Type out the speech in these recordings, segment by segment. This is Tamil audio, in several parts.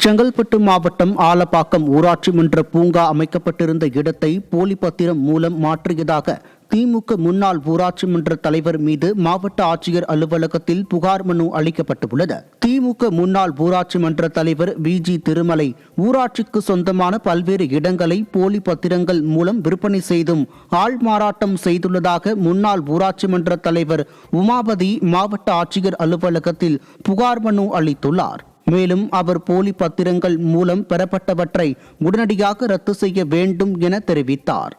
செங்கல்பட்டு மாவட்டம் ஆலப்பாக்கம் ஊராட்சி மன்ற பூங்கா அமைக்கப்பட்டிருந்த இடத்தை போலி பத்திரம் மூலம் மாற்றியதாக திமுக முன்னாள் ஊராட்சி மன்ற தலைவர் மீது மாவட்ட ஆட்சியர் அலுவலகத்தில் புகார் மனு அளிக்கப்பட்டுள்ளது. திமுக முன்னாள் ஊராட்சி மன்ற தலைவர் விஜி திருமலை ஊராட்சிக்கு சொந்தமான பல்வேறு இடங்களை போலி பத்திரங்கள் மூலம் விற்பனை செய்தும் ஆள் மாறாட்டம் செய்துள்ளதாக முன்னாள் ஊராட்சி மன்ற தலைவர் உமாபதி மாவட்ட ஆட்சியர் அலுவலகத்தில் புகார் மனு அளித்துள்ளார். மேலும் அவர் போலி பத்திரங்கள் மூலம் பெறப்பட்டவற்றை உடனடியாக ரத்து செய்ய வேண்டும் என தெரிவித்தார்.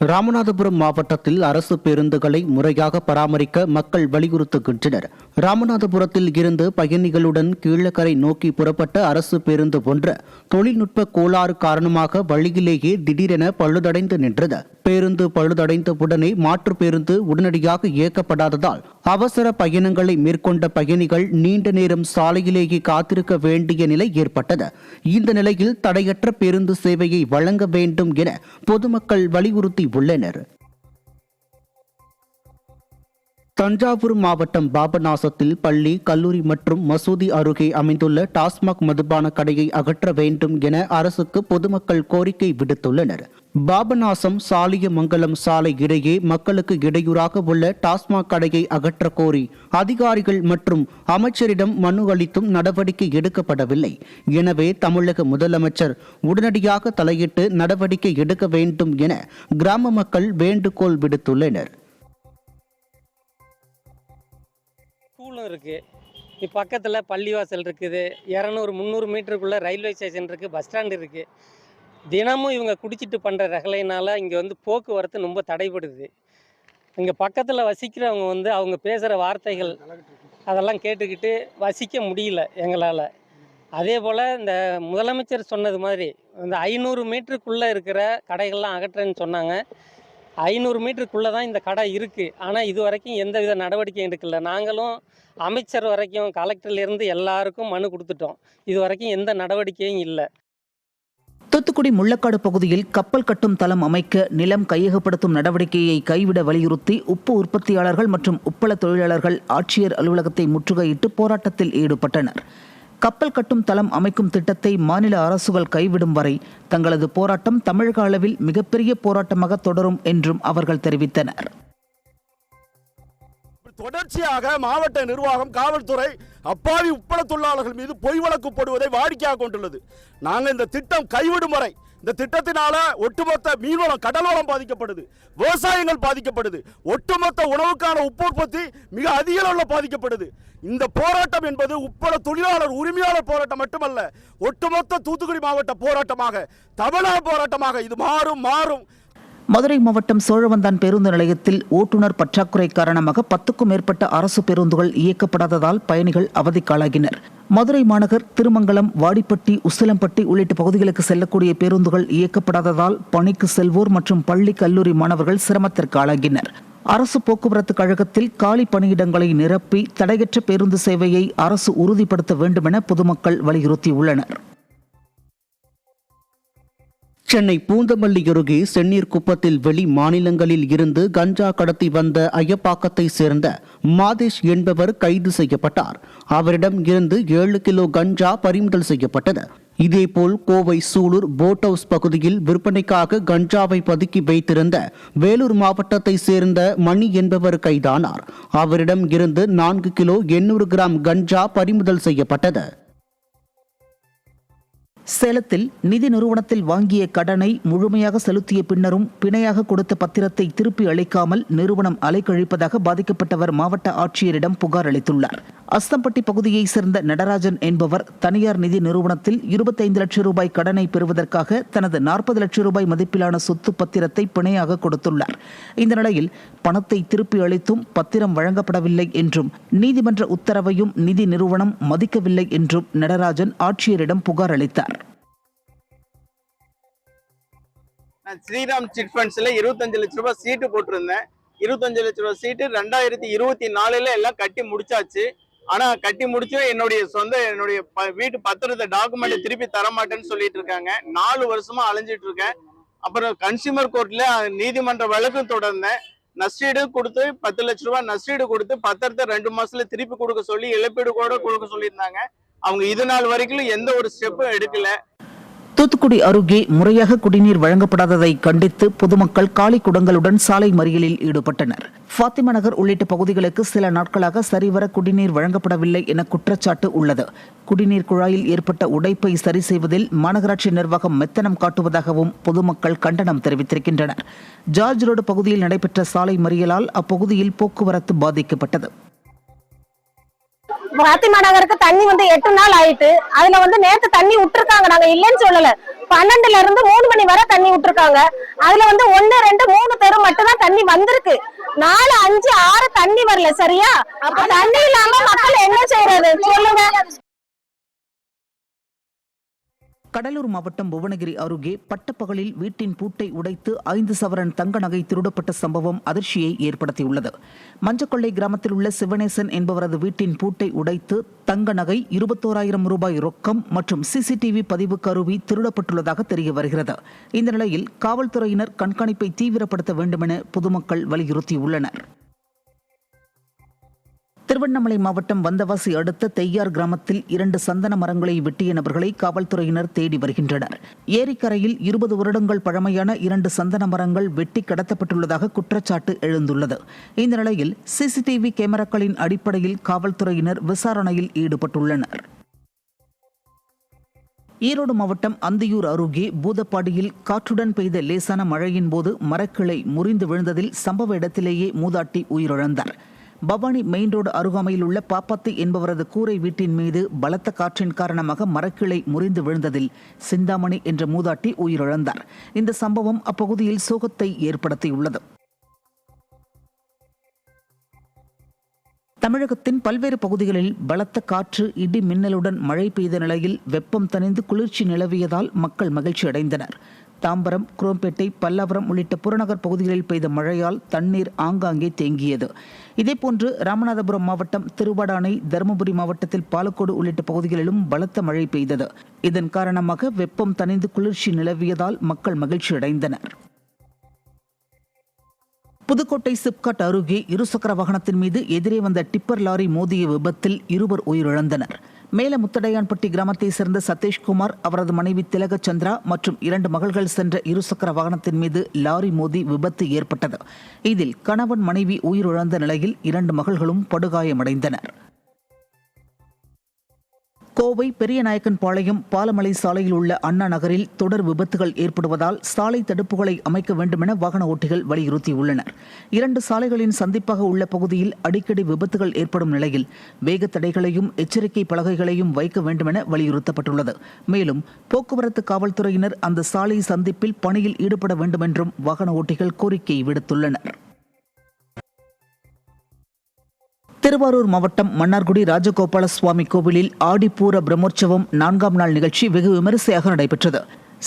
ராமநாதபுரம் மாவட்டத்தில் அரசு பேருந்துகளை முறையாக பராமரிக்க மக்கள் வலியுறுத்துகின்றனர். ராமநாதபுரத்தில் இருந்து பயணிகளுடன் கீழக்கரை நோக்கி புறப்பட்ட அரசு பேருந்து ஒன்று தொழில்நுட்ப கோளாறு காரணமாக வழியிலேயே திடீரென பழுதடைந்து நின்றது. பேருந்து பழுதடைந்த உடனே மாற்று பேருந்து உடனடியாக இயக்கப்படாததால் அவசர பயணங்களை மேற்கொண்ட பயணிகள் நீண்ட நேரம் சாலையிலேயே காத்திருக்க வேண்டிய நிலை ஏற்பட்டது. இந்த நிலையில் தடையற்ற பேருந்து சேவையை வழங்க வேண்டும் என பொதுமக்கள் வலியுறுத்தி உள்ளனர். தஞ்சாவூர் மாவட்டம் பாபநாசத்தில் பள்ளி, கல்லூரி மற்றும் மசூதி அருகே அமைந்துள்ள டாஸ்மாக் மதுபான கடையை அகற்ற வேண்டும் என அரசுக்கு பொதுமக்கள் கோரிக்கை விடுத்துள்ளனர். பாபநாசம் சாலியமங்கலம் சாலை இடையே மக்களுக்கு இடையூறாக உள்ள டாஸ்மாக் கடையை அகற்ற கோரி அதிகாரிகள் மற்றும் அமைச்சரிடம் மனு அளித்தும் நடவடிக்கை எடுக்கப்படவில்லை. எனவே தமிழக முதலமைச்சர் உடனடியாக தலையிட்டு நடவடிக்கை எடுக்க வேண்டும் என கிராம மக்கள் வேண்டுகோள் விடுத்துள்ளனர். ஸ்கூலும் இருக்குது, பக்கத்தில் பள்ளிவாசல் இருக்குது, 200-300 மீட்டருக்குள்ளே ரயில்வே ஸ்டேஷன் இருக்குது, பஸ் ஸ்டாண்ட் இருக்குது. தினமும் இவங்க குடிச்சிட்டு பண்ணுற ரகலையினால் இங்கே போக்குவரத்து ரொம்ப தடைபடுது. இங்கே பக்கத்தில் வசிக்கிறவங்க அவங்க பேசுகிற வார்த்தைகள் அதெல்லாம் கேட்டுக்கிட்டு வசிக்க முடியல எங்களால். அதே போல் இந்த முதலமைச்சர் சொன்னது மாதிரி இந்த 500 மீட்டருக்குள்ளே இருக்கிற கடைகள்லாம் அகற்றேன்னு சொன்னாங்க. 500 மீட்டருக்குள்ளே தான் இந்த கடை இருக்குது. ஆனால் இது வரைக்கும் எந்தவித நடவடிக்கையும் எடுக்கல. நாங்களும் அமைச்சர் வரைக்கும் கலெக்டர்லேருந்து எல்லாருக்கும் மனு கொடுத்துட்டோம். இது வரைக்கும் எந்த நடவடிக்கையும் இல்லை. தூத்துக்குடி முள்ளக்காடு பகுதியில் கப்பல் கட்டும் தளம் அமைக்க நிலம் கையகப்படுத்தும் நடவடிக்கையை கைவிட வலியுறுத்தி உப்பு உற்பத்தியாளர்கள் மற்றும் உப்பள தொழிலாளர்கள் ஆட்சியர் அலுவலகத்தை முற்றுகையிட்டு போராட்டத்தில் ஈடுபட்டனர். கப்பல் கட்டும் தளம் அமைக்கும் திட்டத்தை மாநில அரசுகள் கைவிடும் வரை தங்களது போராட்டம் தமிழக அளவில் மிகப்பெரிய போராட்டமாக தொடரும் என்றும் அவர்கள் தெரிவித்தனர். தொடர்ச்சியாக மாவட்ட நிர்வாகம், காவல்துறை அப்பாவி உப்பள தொழிலாளர்கள் மீது பொய் வழக்கு போடுவதை வாடிக்கையாக கொண்டுள்ளது. நாங்கள் இந்த திட்டம் கைவிடும் வரை, இந்த திட்டத்தினால ஒட்டுமொத்த மீன்வளம், கடல் வளம் பாதிக்கப்படுது, விவசாயங்கள் பாதிக்கப்படுது, ஒட்டுமொத்த உணவுக்கான உப்பு உற்பத்தி மிக அதிக அளவில் பாதிக்கப்படுது. இந்த போராட்டம் என்பது உப்பள தொழிலாளர் உரிமையாளர் போராட்டம் மட்டுமல்ல, ஒட்டுமொத்த தூத்துக்குடி மாவட்ட போராட்டமாக, தமிழக போராட்டமாக இது மாறும். மதுரை மாவட்டம் சோழவந்தான் பேருந்து நிலையத்தில் ஓட்டுநர் பற்றாக்குறை காரணமாக 10க்கும் மேற்பட்ட அரசு பேருந்துகள் இயக்கப்படாததால் பயணிகள் அவதிக்காளாகினர். மதுரை மாநகர் திருமங்கலம், வாடிப்பட்டி, உசிலம்பட்டி உள்ளிட்ட பகுதிகளுக்கு செல்லக்கூடிய பேருந்துகள் இயக்கப்படாததால் பணிக்கு செல்வோர் மற்றும் பள்ளி, கல்லூரி மாணவர்கள் சிரமத்திற்கு ஆளாகினர். அரசு போக்குவரத்து கழகத்தில் காலி பணியிடங்களை நிரப்பி தடையற்ற பேருந்து சேவையை அரசு உறுதிப்படுத்த வேண்டும் என பொதுமக்கள் வலியுறுத்தியுள்ளனர். சென்னை பூந்தமல்லி அருகே செந்நீர் குப்பத்தில் வெளி மாநிலங்களில் இருந்து கஞ்சா கடத்தி வந்த ஐயப்பாக்கத்தை சேர்ந்த மாதேஷ் என்பவர் கைது செய்யப்பட்டார். அவரிடம் இருந்து 7 கிலோ கஞ்சா பறிமுதல் செய்யப்பட்டது. இதேபோல் கோவை சூலூர் போட் ஹவுஸ் பகுதியில் விற்பனைக்காக கஞ்சாவை பதுக்கி வைத்திருந்த வேலூர் மாவட்டத்தை சேர்ந்த மணி என்பவர் கைதானார். அவரிடம் இருந்து 4 கிலோ 800 கிராம் கஞ்சா பறிமுதல் செய்யப்பட்டது. சேலத்தில் நிதி நிறுவனத்தில் வாங்கிய கடனை முழுமையாக செலுத்திய பின்னரும் பிணையாக கொடுத்த பத்திரத்தை திருப்பி அளிக்காமல் நிறுவனம் அலைக்கழிப்பதாக பாதிக்கப்பட்டவர் மாவட்ட ஆட்சியரிடம் புகார் அளித்துள்ளார். அஸ்தம்பட்டி பகுதியைச் சேர்ந்த நடராஜன் என்பவர் தனியார் நிதி நிறுவனத்தில் 25 லட்சம் ரூபாய் கடனை பெறுவதற்காக தனது 40 லட்சம் ரூபாய் மதிப்பிலான சொத்து பத்திரத்தை பிணையாக கொடுத்துள்ளார். இந்த நிலையில் பணத்தை திருப்பி அளித்தும் பத்திரம் வழங்கப்படவில்லை என்றும் நீதிமன்ற உத்தரவையும் நிதி நிறுவனம் மதிக்கவில்லை என்றும் நடராஜன் ஆட்சியரிடம் புகார் அளித்தார். நான் ஸ்ரீராம் சிட் ஃபண்ட்ஸ்ல 25 லட்சம் ரூபாய் சீட்டு போட்டிருந்தேன். 25 லட்சம் ரூபாய் சீட்டு 2024 எல்லாம் கட்டி முடிச்சாச்சு. ஆனா கட்டி முடிச்சும் என்னுடைய வீட்டு பத்திரத்தை டாக்குமெண்ட் திருப்பி தர மாட்டேன்னு சொல்லிட்டு இருக்காங்க. 4 வருஷமா அலைஞ்சிட்டு இருக்கேன். அப்புறம் கன்சியூமர் கோர்ட்ல நீதிமன்ற வழக்கு தொடர்ந்தேன். நஷ்டீடு கொடுத்து 10 லட்ச ரூபாய் நஷ்டீடு கொடுத்து பத்திரத்தை 2 மாசத்துல திருப்பி கொடுக்க சொல்லி இழப்பீடு கூட கொடுக்க சொல்லியிருந்தாங்க. அவங்க இது நாள் வரைக்கும் எந்த ஒரு ஸ்டெப்பும் எடுக்கல. தூத்துக்குடி அருகே முறையாக குடிநீர் வழங்கப்படாததை கண்டித்து பொதுமக்கள் காலி குடங்களுடன் சாலை மறியலில் ஈடுபட்டனர். ஃபாத்திமா நகர் உள்ளிட்ட பகுதிகளுக்கு சில நாட்களாக சரிவர குடிநீர் வழங்கப்படவில்லை என குற்றச்சாட்டு உள்ளது. குடிநீர் குழாயில் ஏற்பட்ட உடைப்பை சரி செய்வதில் மாநகராட்சி நிர்வாகம் மெத்தனம் காட்டுவதாகவும் பொதுமக்கள் கண்டனம் தெரிவித்திருக்கின்றனர். ஜார்ஜ் ரோடு பகுதியில் நடைபெற்ற சாலை மறியலால் அப்பகுதியில் போக்குவரத்து பாதிக்கப்பட்டது. ஃபாத்திமா நகருக்கு தண்ணி 8 நாள் ஆயிட்டு. அதுல நேத்து தண்ணி விட்டுருக்காங்க, நாங்க இல்லைன்னு சொல்லல. 12ல இருந்து 3 மணி வரை தண்ணி விட்டுருக்காங்க. அதுல 1, 2, 3 தெரு மட்டும் தான் தண்ணி வந்திருக்கு. 4, 5, 6 தண்ணி வரல. சரியா? அப்ப தண்ணி இல்லாம மக்கள் என்ன செய்யறது சொல்லுங்க. கடலூர் மாவட்டம் புவனகிரி அருகே பட்டப்பகலில் வீட்டின் பூட்டை உடைத்து 5 சவரன் தங்க நகை திருடப்பட்ட சம்பவம் அதிர்ச்சியை ஏற்படுத்தியுள்ளது. மஞ்சக்கொள்ளை கிராமத்தில் உள்ள சிவனேசன் என்பவரது வீட்டின் பூட்டை உடைத்து தங்க நகை 21,000 ரூபாய் ரொக்கம் மற்றும் சிசிடிவி பதிவு கருவி திருடப்பட்டுள்ளதாக தெரிய வருகிறது. இந்த நிலையில் காவல்துறையினர் கண்காணிப்பை தீவிரப்படுத்த வேண்டுமென பொதுமக்கள் வலியுறுத்தியுள்ளனர். திருவண்ணாமலை மாவட்டம் வந்தவாசி அடுத்த தெய்யார் கிராமத்தில் 2 சந்தன மரங்களை வெட்டிய நபர்களை காவல்துறையினர் தேடி வருகின்றனர். ஏரிக்கரையில் 20 வருடங்கள் பழமையான 2 சந்தன மரங்கள் வெட்டி கடத்தப்பட்டுள்ளதாக குற்றச்சாட்டு எழுந்துள்ளது. இந்த நிலையில் சிசிடிவி கேமராக்களின் அடிப்படையில் காவல்துறையினர் விசாரணையில் ஈடுபட்டுள்ளனர். ஈரோடு மாவட்டம் அந்தியூர் அருகே பூதப்பாடியில் காற்றுடன் பெய்த லேசான மழையின் போது மரக்கிளை முறிந்து விழுந்ததில் சம்பவ இடத்திலேயே மூதாட்டி உயிரிழந்தார். பவானி மெயின் ரோடு அருகாமையில் உள்ள பாப்பாத்தி என்பவரது கூரை வீட்டின் மீது பலத்த காற்றின் காரணமாக மரக்கிளை முறிந்து விழுந்ததில் சிந்தாமணி என்ற மூதாட்டி உயிரிழந்தார். இந்த சம்பவம் அப்பகுதியில் சோகத்தை ஏற்படுத்தியுள்ளது. தமிழகத்தின் பல்வேறு பகுதிகளில் பலத்த காற்று, இடி மின்னலுடன் மழை பெய்த நிலையில் வெப்பம் தணிந்து குளிர்ச்சி நிலவியதால் மக்கள் மகிழ்ச்சி அடைந்தனர். தாம்பரம், குரோம்பேட்டை, பல்லாவரம் உள்ளிட்ட புறநகர் பகுதிகளில் பெய்த மழையால் தண்ணீர் ஆங்காங்கே தேங்கியது. இதேபோன்று ராமநாதபுரம் மாவட்டம் திருவாடானை, தருமபுரி மாவட்டத்தில் பாலக்கோடு உள்ளிட்ட பகுதிகளிலும் பலத்த மழை பெய்தது. இதன் காரணமாக வெப்பம் தணிந்து குளிர்ச்சி நிலவியதால் மக்கள் மகிழ்ச்சி அடைந்தனர். புதுக்கோட்டை சிப்காட் அருகே இருசக்கர வாகனத்தின் மீது எதிரே வந்த டிப்பர் லாரி மோதிய விபத்தில் 2 உயிரிழந்தனர். மேல முத்தடையான்பட்டி கிராமத்தை சேர்ந்த சதீஷ்குமார், அவரது மனைவி திலகச்சந்திரா மற்றும் 2 மகள்கள் சென்ற இருசக்கர வாகனத்தின் மீது லாரி மோதி விபத்து ஏற்பட்டது. இதில் கணவன், மனைவி உயிரிழந்த நிலையில் 2 மகள்களும் படுகாயமடைந்தனர். கோவை பெரியநாயக்கன்பாளையம் பாலமலை சாலையில் உள்ள அண்ணா நகரில் தொடர் விபத்துகள் ஏற்படுவதால் சாலை தடுப்புகளை அமைக்க வேண்டுமென வாகன ஓட்டிகள் வலியுறுத்தியுள்ளனர். 2 சாலைகளின் சந்திப்பாக உள்ள பகுதியில் அடிக்கடி விபத்துகள் ஏற்படும் நிலையில் வேக தடைகளையும் எச்சரிக்கை பலகைகளையும் வைக்க வேண்டுமென வலியுறுத்தப்பட்டுள்ளது. மேலும் போக்குவரத்து காவல்துறையினர் அந்த சாலை சந்திப்பில் பணியில் ஈடுபட வேண்டுமென்றும் வாகன ஓட்டிகள் கோரிக்கை விடுத்துள்ளனர். திருவாரூர் மாவட்டம் மன்னார்குடி ராஜகோபால சுவாமி கோவிலில் ஆடிப்பூர பிரம்மோற்சவம் 4ஆம் நாள் நிகழ்ச்சி வெகு விமரிசையாக நடைபெற்றது.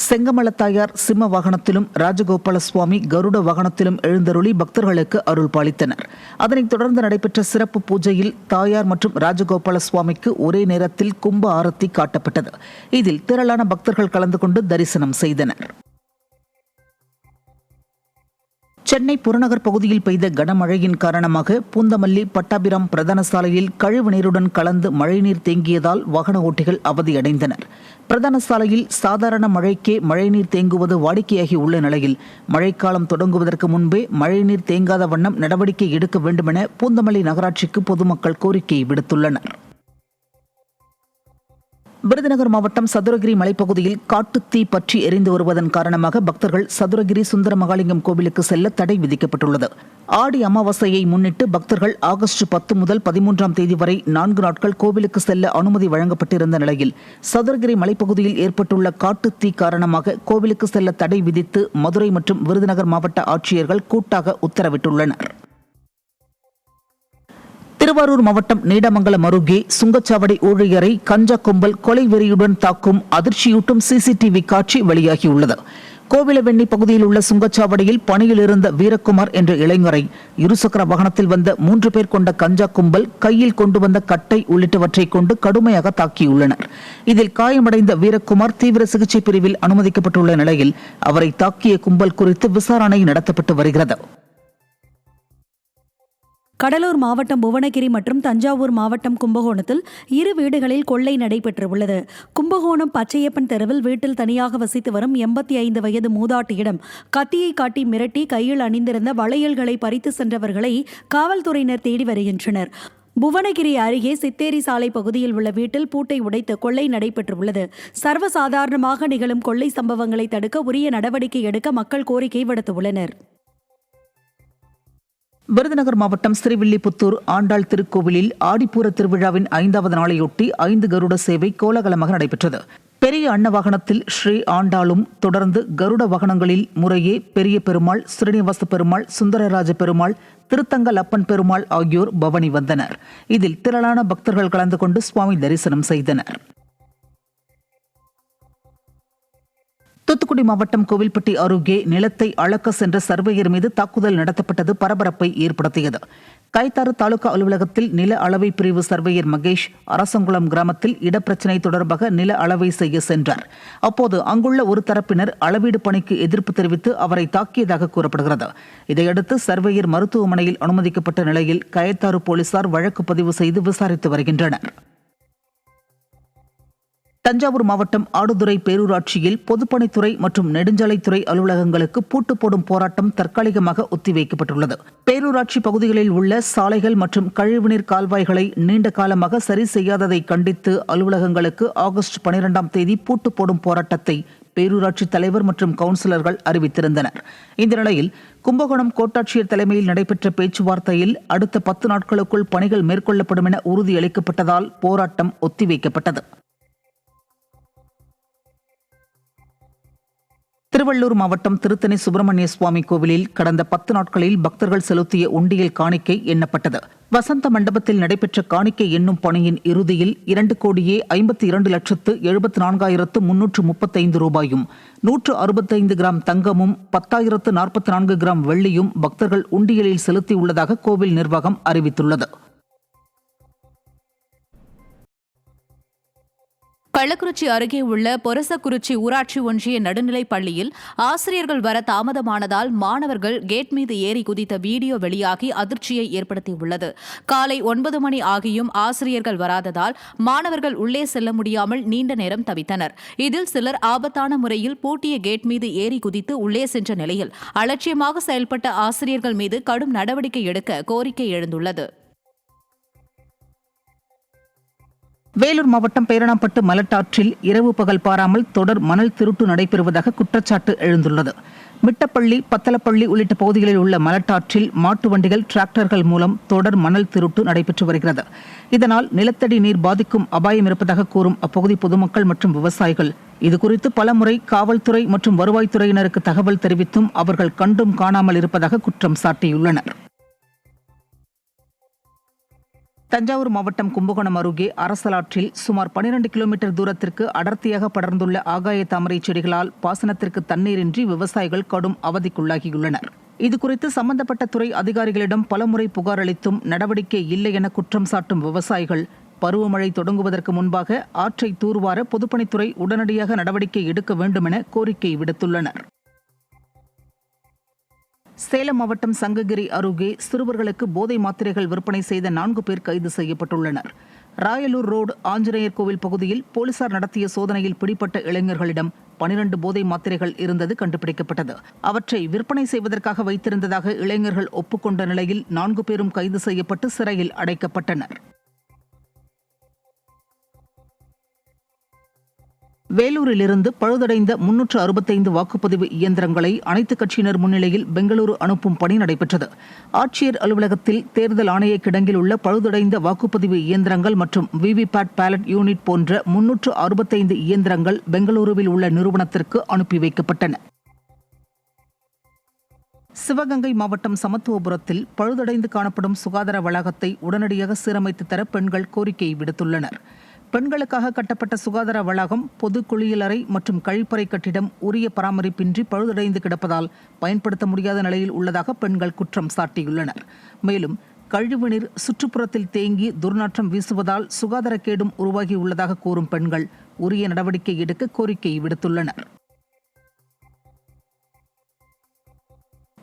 செங்கமலத்தாயார் சிம்ம வாகனத்திலும் ராஜகோபால சுவாமி கருட வாகனத்திலும் எழுந்தருளி பக்தர்களுக்கு அருள் பாலித்தனர். அதனைத் தொடர்ந்து நடைபெற்ற சிறப்பு பூஜையில் தாயார் மற்றும் ராஜகோபால சுவாமிக்கு ஒரே நேரத்தில் கும்ப ஆரத்தி காட்டப்பட்டது. இதில் திரளான பக்தர்கள் கலந்து கொண்டு தரிசனம் செய்தனர். சென்னை புறநகர் பகுதியில் பெய்த கனமழையின் காரணமாக பூந்தமல்லி பட்டாபிராம் பிரதான சாலையில் கழிவு நீருடன் கலந்து மழைநீர் தேங்கியதால் வாகன ஓட்டிகள் அவதியடைந்தனர். பிரதான சாலையில் சாதாரண மழைக்கே மழைநீர் தேங்குவது வாடிக்கையாகி உள்ள நிலையில் மழைக்காலம் தொடங்குவதற்கு முன்பே மழைநீர் தேங்காத வண்ணம் நடவடிக்கை எடுக்க வேண்டுமென பூந்தமல்லி நகராட்சிக்கு பொதுமக்கள் கோரிக்கை விடுத்துள்ளனர். விருதுநகர் மாவட்டம் சதுரகிரி மலைப்பகுதியில் காட்டுத்தீ பற்றி எரிந்து வருவதன் காரணமாக பக்தர்கள் சதுரகிரி சுந்தர மகாலிங்கம் கோவிலுக்கு செல்ல தடை விதிக்கப்பட்டுள்ளது. ஆடி அமாவாசையை முன்னிட்டு பக்தர்கள் ஆகஸ்ட் 10 முதல் 13ஆம் தேதி வரை 4 நாட்கள் கோவிலுக்கு செல்ல அனுமதி வழங்கப்பட்டிருந்த நிலையில் சதுரகிரி மலைப்பகுதியில் ஏற்பட்டுள்ள காட்டுத்தீ காரணமாக கோவிலுக்கு செல்ல தடை விதித்து மதுரை மற்றும் விருதுநகர் மாவட்ட ஆட்சியர்கள் கூட்டாக உத்தரவிட்டுள்ளனர். திருவாரூர் மாவட்டம் நீடமங்கலம் அருகே சுங்கச்சாவடி ஊழியரை கஞ்சா கும்பல் கொலை வெறியுடன் தாக்கும் அதிர்ச்சியூட்டும் சிசிடிவி காட்சி வெளியாகியுள்ளது. கோவிலவெண்ணி பகுதியில் உள்ள சுங்கச்சாவடியில் பணியில் இருந்த வீரக்குமார் என்ற இளைஞரை இருசக்கர வாகனத்தில் வந்த 3 பேர் கொண்ட கஞ்சா கும்பல் கையில் கொண்டு வந்த கட்டை உள்ளிட்டவற்றை கொண்டு கடுமையாக தாக்கியுள்ளனர். இதில் காயமடைந்த வீரக்குமார் தீவிர சிகிச்சை பிரிவில் அனுமதிக்கப்பட்டுள்ள நிலையில் அவரை தாக்கிய கும்பல் குறித்து விசாரணை நடத்தப்பட்டு வருகிறது. கடலூர் மாவட்டம் புவனகிரி மற்றும் தஞ்சாவூர் மாவட்டம் கும்பகோணத்தில் இரு வீடுகளில் கொள்ளை நடைபெற்றுள்ளது. கும்பகோணம் பச்சையப்பன் தெருவில் வீட்டில் தனியாக வசித்து வரும் 85 வயது மூதாட்டியிடம் கத்தியை காட்டி மிரட்டி கையில் அணிந்திருந்த வளையல்களை பறித்து சென்றவர்களை காவல்துறையினர் தேடி வருகின்றனர். புவனகிரி அருகே சித்தேரி சாலை பகுதியில் உள்ள வீட்டில் பூட்டை உடைத்து கொள்ளை நடைபெற்றுள்ளது. சர்வசாதாரணமாக நிகழும் கொள்ளை சம்பவங்களை தடுக்க உரிய நடவடிக்கை எடுக்க மக்கள் கோரிக்கை விடுத்துள்ளனர். விருதுநகர் மாவட்டம் ஸ்ரீவில்லிபுத்தூர் ஆண்டாள் திருக்கோவிலில் ஆடிப்பூர திருவிழாவின் 5வது நாளையொட்டி 5 கருட சேவை கோலாகலமாக நடைபெற்றது. பெரிய அன்ன வாகனத்தில் ஸ்ரீ ஆண்டாளும், தொடர்ந்து கருட வாகனங்களில் முறையே பெரிய பெருமாள், ஸ்ரீனிவாச பெருமாள், சுந்தரராஜ பெருமாள், திருத்தங்கல் அப்பன் பெருமாள் ஆகியோர் பவனி வந்தனர். இதில் திரளான பக்தர்கள் கலந்து கொண்டு சுவாமி தரிசனம் செய்தனர். தூத்துக்குடி மாவட்டம் கோவில்பட்டி அருகே நிலத்தை அளக்க சென்ற சர்வேயர் மீது தாக்குதல் நடத்தப்பட்டது பரபரப்பை ஏற்படுத்தியது. கைத்தாறு தாலுகா அலுவலகத்தில் நில அளவை பிரிவு சர்வேயர் மகேஷ் அரசங்குளம் கிராமத்தில் இடப்பிரச்சினை தொடர்பாக நில அளவை செய்ய சென்றார். அப்போது அங்குள்ள ஒரு தரப்பினர் அளவீடு பணிக்கு எதிர்ப்பு தெரிவித்து அவரை தாக்கியதாக கூறப்படுகிறது. இதையடுத்து சர்வேயர் மருத்துவமனையில் அனுமதிக்கப்பட்ட நிலையில் கயத்தாறு போலீசார் வழக்கு பதிவு செய்து விசாரித்து வருகின்றனர். தஞ்சாவூர் மாவட்டம் ஆடுதுறை பேரூராட்சியில் பொதுப்பணித்துறை மற்றும் நெடுஞ்சாலைத்துறை அலுவலகங்களுக்கு பூட்டு போடும் போராட்டம் தற்காலிகமாக ஒத்திவைக்கப்பட்டுள்ளது. பேரூராட்சி பகுதிகளில் உள்ள சாலைகள் மற்றும் கழிவுநீர் கால்வாய்களை நீண்ட காலமாக சரி செய்யாததை கண்டித்து அலுவலகங்களுக்கு ஆகஸ்ட் 12ஆம் தேதி பூட்டு போடும் போராட்டத்தை பேரூராட்சி தலைவர் மற்றும் கவுன்சிலர்கள் அறிவித்திருந்தனர். இந்த நிலையில் கும்பகோணம் கோட்டாட்சியர் தலைமையில் நடைபெற்ற பேச்சுவார்த்தையில் அடுத்த 10 நாட்களுக்குள் பணிகள் மேற்கொள்ளப்படும் என உறுதியளிக்கப்பட்டதால் போராட்டம் ஒத்திவைக்கப்பட்டது. திருவள்ளூர் மாவட்டம் திருத்தணி சுப்பிரமணிய சுவாமி கோவிலில் கடந்த 10 நாட்களில் பக்தர்கள் செலுத்திய உண்டியல் காணிக்கை எண்ணப்பட்டது. வசந்த மண்டபத்தில் நடைபெற்ற காணிக்கை எண்ணும் பணியின் இறுதியில் 2,52,74,335 ரூபாயும், 165 கிராம் தங்கமும், 10,044 கிராம் வெள்ளியும் பக்தர்கள் உண்டியலில் செலுத்தியுள்ளதாக கோவில் நிர்வாகம் அறிவித்துள்ளது. கள்ளக்குறிச்சி அருகே உள்ள பொரசக்குறிச்சி ஊராட்சி ஒன்றிய நடுநிலைப் பள்ளியில் ஆசிரியர்கள் வர தாமதமானதால் மாணவர்கள் கேட் மீது ஏறி குதித்த வீடியோ வெளியாகி அதிர்ச்சியை ஏற்படுத்தியுள்ளது. காலை 9 மணி ஆகியும் ஆசிரியர்கள் வராததால் மாணவர்கள் உள்ளே செல்ல முடியாமல் நீண்ட நேரம் தவித்தனர். இதில் சிலர் ஆபத்தான முறையில் பூட்டிய கேட் மீது ஏறி குதித்து உள்ளே சென்ற நிலையில் அலட்சியமாக செயல்பட்ட ஆசிரியர்கள் மீது கடும் நடவடிக்கை எடுக்க கோரிக்கை எழுந்துள்ளது. வேலூர் மாவட்டம் பேரணாம்பட்டு மலட்டாற்றில் இரவு பகல் பாராமல் தொடர் மணல் திருட்டு நடைபெறுவதாக குற்றச்சாட்டு எழுந்துள்ளது. மிட்டப்பள்ளி, பத்தலப்பள்ளி உள்ளிட்ட பகுதிகளில் உள்ள மலட்டாற்றில் மாட்டு வண்டிகள், டிராக்டர்கள் மூலம் தொடர் மணல் திருட்டு நடைபெற்று வருகிறது. இதனால் நிலத்தடி நீர் பாதிக்கும் அபாயம் இருப்பதாக கூறும் அப்பகுதி பொதுமக்கள் மற்றும் விவசாயிகள் இதுகுறித்து பலமுறை காவல்துறை மற்றும் வருவாய்த்துறையினருக்கு தகவல் தெரிவித்தும் அவர்கள் கண்டும் காணாமல் இருப்பதாக குற்றம் சாட்டியுள்ளனர். தஞ்சாவூர் மாவட்டம் கும்பகோணம் அருகே அரசலாற்றில் சுமார் 12 கிலோமீட்டர் தூரத்திற்கு அடர்த்தியாக படர்ந்துள்ள ஆகாய தாமரை செடிகளால் பாசனத்திற்கு தண்ணீரின்றி விவசாயிகள் கடும் அவதிக்குள்ளாகியுள்ளனர். இதுகுறித்து சம்பந்தப்பட்ட துறை அதிகாரிகளிடம் பலமுறை புகார் அளித்தும் நடவடிக்கை இல்லை என குற்றம் சாட்டும் விவசாயிகள் பருவமழை தொடங்குவதற்கு முன்பாக ஆற்றை தூர்வார பொதுப்பணித்துறை உடனடியாக நடவடிக்கை எடுக்க வேண்டும் என கோரிக்கை விடுத்துள்ளனர். சேலம் மாவட்டம் சங்ககிரி அருகே சிறுவர்களுக்கு போதை மாத்திரைகள் விற்பனை செய்த 4 பேர் கைது செய்யப்பட்டுள்ளனர். ராயலூர் ரோடு ஆஞ்சநேயர் கோவில் பகுதியில் போலீசார் நடத்திய சோதனையில் பிடிப்பட்ட இளைஞர்களிடம் 12 போதை மாத்திரைகள் இருந்தது கண்டுபிடிக்கப்பட்டது. அவற்றை விற்பனை செய்வதற்காக வைத்திருந்ததாக இளைஞர்கள் ஒப்புக்கொண்ட நிலையில் 4 பேரும் கைது செய்யப்பட்டு சிறையில் அடைக்கப்பட்டனர். வேலூரிலிருந்து பழுதடைந்த 365 வாக்குப்பதிவு இயந்திரங்களை அனைத்துக் கட்சியினர் முன்னிலையில் பெங்களூரு அனுப்பும் பணி நடைபெற்றது. ஆட்சியர் அலுவலகத்தில் தேர்தல் ஆணைய கிடங்கில் உள்ள பழுதடைந்த வாக்குப்பதிவு இயந்திரங்கள் மற்றும் விவிபேட் பேலட் யூனிட் போன்ற 365 இயந்திரங்கள் பெங்களூருவில் உள்ள நிறுவனத்திற்கு அனுப்பி வைக்கப்பட்டன. சிவகங்கை மாவட்டம் சமத்துவபுரத்தில் பழுதடைந்து காணப்படும் சுகாதார வளாகத்தை உடனடியாக சீரமைத்து தர பெண்கள் கோரிக்கை விடுத்துள்ளனர். பெண்களுக்காக கட்டப்பட்ட சுகாதார வளாகம், பொது குளியலறை மற்றும் கழிப்பறை கட்டிடம் உரிய பராமரிப்பின்றி பழுதடைந்து கிடப்பதால் பயன்படுத்த முடியாத நிலையில் உள்ளதாக பெண்கள் குற்றம் சாட்டியுள்ளனர். மேலும் கழிவுநீர் சுற்றுப்புறத்தில் தேங்கி துர்நாற்றம் வீசுவதால் சுகாதாரக்கேடும் உருவாகியுள்ளதாக கூறும் பெண்கள் உரிய நடவடிக்கை எடுக்க கோரிக்கை விடுத்துள்ளனர்.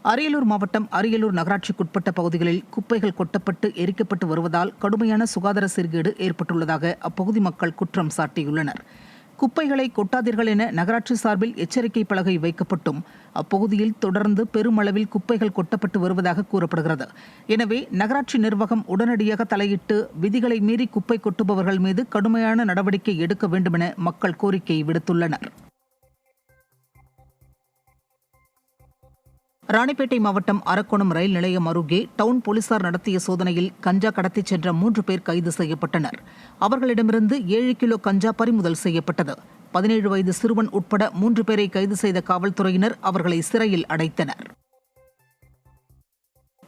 அரியலூர் மாவட்டம் அரியலூர் நகராட்சிக்குட்பட்ட பகுதிகளில் குப்பைகள் கொட்டப்பட்டு எரிக்கப்பட்டு வருவதால் கடுமையான சுகாதார சீர்கேடு ஏற்பட்டுள்ளதாக அப்பகுதி மக்கள் குற்றம் சாட்டியுள்ளனர். குப்பைகளை கொட்டாதீர்கள் என நகராட்சி சார்பில் எச்சரிக்கை பலகை வைக்கப்பட்டும் அப்பகுதியில் தொடர்ந்து பெருமளவில் குப்பைகள் கொட்டப்பட்டு வருவதாக கூறப்படுகிறது. எனவே நகராட்சி நிர்வாகம் உடனடியாக தலையிட்டு விதிகளை மீறி குப்பை கொட்டுபவர்கள் மீது கடுமையான நடவடிக்கை எடுக்க வேண்டுமென மக்கள் கோரிக்கை விடுத்துள்ளனர். ராணிப்பேட்டை மாவட்டம் அரக்கோணம் ரயில் நிலையம் அருகே டவுன் போலீசார் நடத்திய சோதனையில் கஞ்சா கடத்திச் சென்ற 3 பேர் கைது செய்யப்பட்டனர். அவர்களிடமிருந்து 7 கிலோ கஞ்சா பறிமுதல் செய்யப்பட்டது. 17 வயது சிறுவன் உட்பட 3 பேரை கைது செய்த காவல்துறையினர் அவர்களை சிறையில் அடைத்தனர்.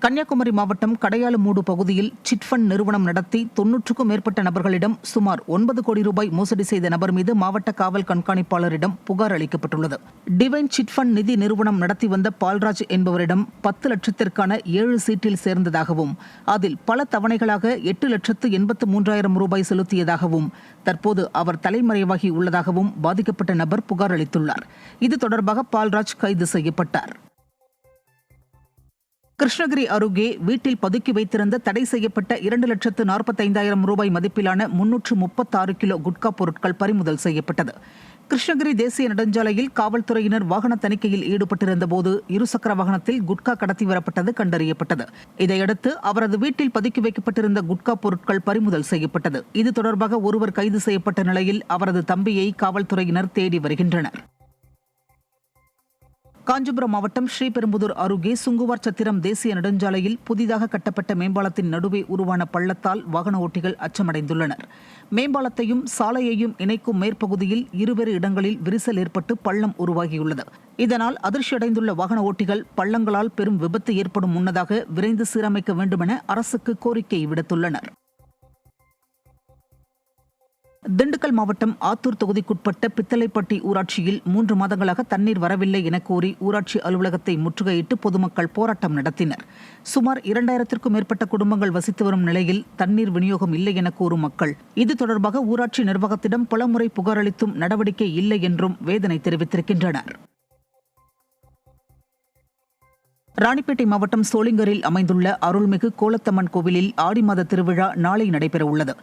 கன்னியாகுமரி மாவட்டம் கடையாலுமூடு பகுதியில் சிட்ஃபண்ட் நிறுவனம் நடத்தி 90க்கும் மேற்பட்ட நபர்களிடம் சுமார் 9 கோடி ரூபாய் மோசடி செய்த நபர் மீது மாவட்ட காவல் கண்காணிப்பாளரிடம் புகார் அளிக்கப்பட்டுள்ளது. டிவைன் சிட்ஃபண்ட் நிதி நிறுவனம் நடத்தி வந்த பால்ராஜ் என்பவரிடம் 10 லட்சத்திற்கான 7 சீட்டில் சேர்ந்ததாகவும் அதில் பல தவணைகளாக 8,83,000 ரூபாய் செலுத்தியதாகவும் தற்போது அவர் தலைமறைவாகி உள்ளதாகவும் பாதிக்கப்பட்ட நபர் புகார் அளித்துள்ளார். இது தொடர்பாக பால்ராஜ் கைது செய்யப்பட்டார். கிருஷ்ணகிரி அருகே வீட்டில் பதுக்கி வைத்திருந்த தடை செய்யப்பட்ட 2,45,000 ரூபாய் மதிப்பிலான 336 கிலோ குட்கா பொருட்கள் பறிமுதல் செய்யப்பட்டது. கிருஷ்ணகிரி தேசிய நெடுஞ்சாலையில் காவல்துறையினர் வாகன தணிக்கையில் ஈடுபட்டிருந்த போது இருசக்கர வாகனத்தில் குட்கா கடத்தி வரப்பட்டது கண்டறியப்பட்டது. இதையடுத்து அவரது வீட்டில் பதுக்கி வைக்கப்பட்டிருந்த குட்கா பொருட்கள் பறிமுதல் செய்யப்பட்டது. இது தொடர்பாக ஒருவர் கைது செய்யப்பட்ட நிலையில் அவரது தம்பியை காவல்துறையினர் தேடி வருகின்றனர். காஞ்சிபுரம் மாவட்டம் ஸ்ரீபெரும்புதூர் அருகே சுங்குவார் சத்திரம் தேசிய நெடுஞ்சாலையில் புதிதாக கட்டப்பட்ட மேம்பாலத்தின் நடுவே உருவான பள்ளத்தால் வாகன ஓட்டிகள் அச்சமடைந்துள்ளனர். மேம்பாலத்தையும் சாலையையும் இணைக்கும் மேற்பகுதியில் இருவேறு இடங்களில் விரிசல் ஏற்பட்டு பள்ளம் உருவாகியுள்ளது. இதனால் அதிர்ச்சியடைந்துள்ள வாகன ஓட்டிகள் பள்ளங்களால் பெரும் விபத்து ஏற்படும் முன்னதாக விரைந்து சீரமைக்க வேண்டுமென அரசுக்கு கோரிக்கை விடுத்துள்ளனர். திண்டுக்கல் மாவட்டம் ஆத்தூர் தொகுதிக்குட்பட்ட பித்தளைப்பட்டி ஊராட்சியில் 3 மாதங்களாக தண்ணீர் வரவில்லை என கோரி ஊராட்சி அலுவலகத்தை முற்றுகையிட்டு பொதுமக்கள் போராட்டம் நடத்தினர். சுமார் 2000க்கும் மேற்பட்ட குடும்பங்கள் வசித்து வரும் நிலையில் தண்ணீர் விநியோகம் இல்லை என கூறும் மக்கள் இது தொடர்பாக ஊராட்சி நிர்வாகத்திடம் பலமுறை புகார் அளித்தும் நடவடிக்கை இல்லை என்றும் வேதனை தெரிவித்திருக்கின்றனர். ராணிப்பேட்டை மாவட்டம் சோளிங்கரில் அமைந்துள்ள அருள்மிகு கோலத்தம்மன் கோவிலில் ஆடி மாத திருவிழா நாளை நடைபெறவுள்ளது.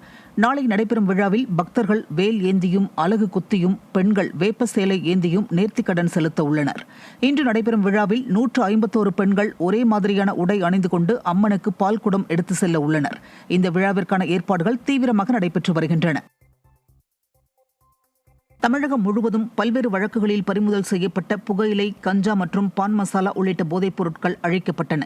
நாளை நடைபெறும் விழாவில் பக்தர்கள் வேல் ஏந்தியும் அலகு குத்தியும் பெண்கள் வேப்ப சேலை ஏந்தியும் நேர்த்திக்கடன் செலுத்த உள்ளனர். இன்று நடைபெறும் விழாவில் 151 பெண்கள் ஒரே மாதிரியான உடை அணிந்து கொண்டு அம்மனுக்கு பால் குடம் எடுத்து செல்ல உள்ளனர். இந்த விழாவிற்கான ஏற்பாடுகள் தீவிரமாக நடைபெற்று வருகின்றன. தமிழகம் முழுவதும் பல்வேறு வழக்குகளில் பறிமுதல் செய்யப்பட்ட புகையிலை, கஞ்சா மற்றும் பான் மசாலா உள்ளிட்ட போதைப் பொருட்கள் அழிக்கப்பட்டன.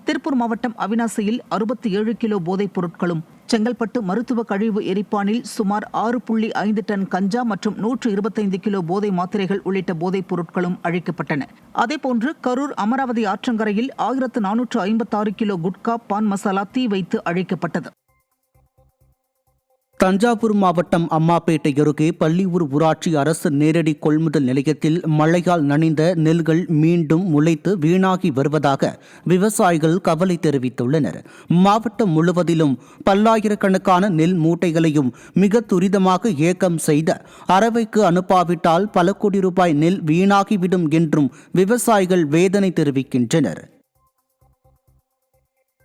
திருப்பூர் மாவட்டம் அவினாசியில் 67 கிலோ போதைப் பொருட்களும், செங்கல்பட்டு மருத்துவ கழிவு எரிப்பானில் சுமார் 6.5 டன் கஞ்சா மற்றும் 125 கிலோ போதை மாத்திரைகள் உள்ளிட்ட போதைப் பொருட்களும் அழிக்கப்பட்டன. அதேபோன்று கரூர் அமராவதி ஆற்றங்கரையில் 1456 கிலோ குட்கா, பான் மசாலா தீ வைத்து அழிக்கப்பட்டது. தஞ்சாவூர் மாவட்டம் அம்மாப்பேட்டை அருகே பள்ளியூர் ஊராட்சி அரசு நேரடி கொள்முதல் நிலையத்தில் மழையால் நனைந்த நெல்கள் மீண்டும் முளைத்து வீணாகி வருவதாக விவசாயிகள் கவலை தெரிவித்துள்ளனர். மாவட்டம் முழுவதிலும் பல்லாயிரக்கணக்கான நெல் மூட்டைகளையும் மிக துரிதமாக ஏக்கம் செய்த அரவைக்கு அனுப்பாவிட்டால் பல கோடி ரூபாய் நெல் வீணாகிவிடும் என்றும் விவசாயிகள் வேதனை தெரிவிக்கின்றனர்.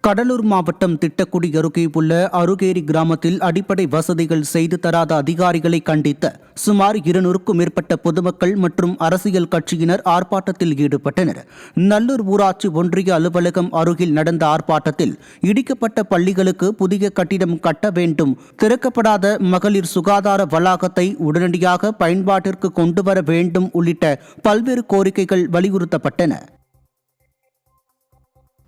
கடலூர் மாவட்டம் திட்டக்குடி அருகே உள்ள அருகேரி கிராமத்தில் அடிப்படை வசதிகள் செய்து தராத அதிகாரிகளை கண்டித்து சுமார் 200க்கும் மேற்பட்ட பொதுமக்கள் மற்றும் அரசியல் கட்சியினர் ஆர்ப்பாட்டத்தில் ஈடுபட்டனர். நல்லூர் ஊராட்சி ஒன்றிய அலுவலகம் அருகில் நடந்த ஆர்ப்பாட்டத்தில் இடிக்கப்பட்ட பள்ளிகளுக்கு புதிய கட்டிடம் கட்ட வேண்டும், திறக்கப்படாத மகளிர் சுகாதார வளாகத்தை உடனடியாக பயன்பாட்டிற்கு கொண்டுவர வேண்டும் உள்ளிட்ட பல்வேறு கோரிக்கைகள் வலியுறுத்தப்பட்டன.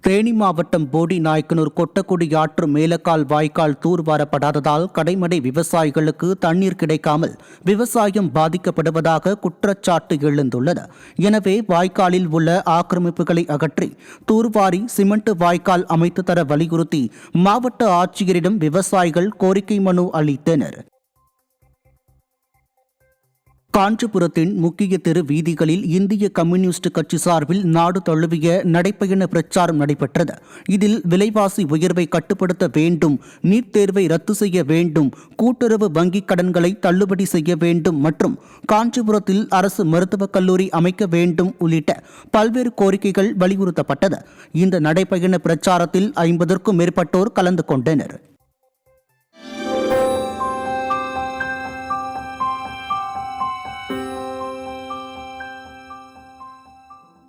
தேனி மாவட்டம் போடி நாயக்கனூர் கொட்டக்குடி ஆற்று மேலக்கால் வாய்க்கால் தூர்வாரப்படாததால் கடைமடை விவசாயிகளுக்கு தண்ணீர் கிடைக்காமல் விவசாயம் பாதிக்கப்படுவதாக குற்றச்சாட்டு எழுந்துள்ளது. எனவே வாய்க்காலில் உள்ள ஆக்கிரமிப்புகளை அகற்றி தூர்வாரி சிமெண்ட் வாய்க்கால் அமைத்து தர வலியுறுத்தி மாவட்ட ஆட்சியரிடம் விவசாயிகள் கோரிக்கை மனு அளித்தனர். காஞ்சிபுரத்தின் முக்கிய தெரு வீதிகளில் இந்திய கம்யூனிஸ்ட் கட்சி சார்பில் நாடு தழுவிய நடைப்பயண பிரச்சாரம் நடைபெற்றது. இதில் விலைவாசி உயர்வை கட்டுப்படுத்த வேண்டும், நீட் தேர்வை ரத்து செய்ய வேண்டும், கூட்டுறவு வங்கிக் கடன்களை தள்ளுபடி செய்ய வேண்டும் மற்றும் காஞ்சிபுரத்தில் அரசு மருத்துவக் கல்லூரி அமைக்க வேண்டும் உள்ளிட்ட பல்வேறு கோரிக்கைகள் வலியுறுத்தப்பட்டது. இந்த நடைப்பயண பிரச்சாரத்தில் 50க்கும் மேற்பட்டோர் கலந்து கொண்டனர்.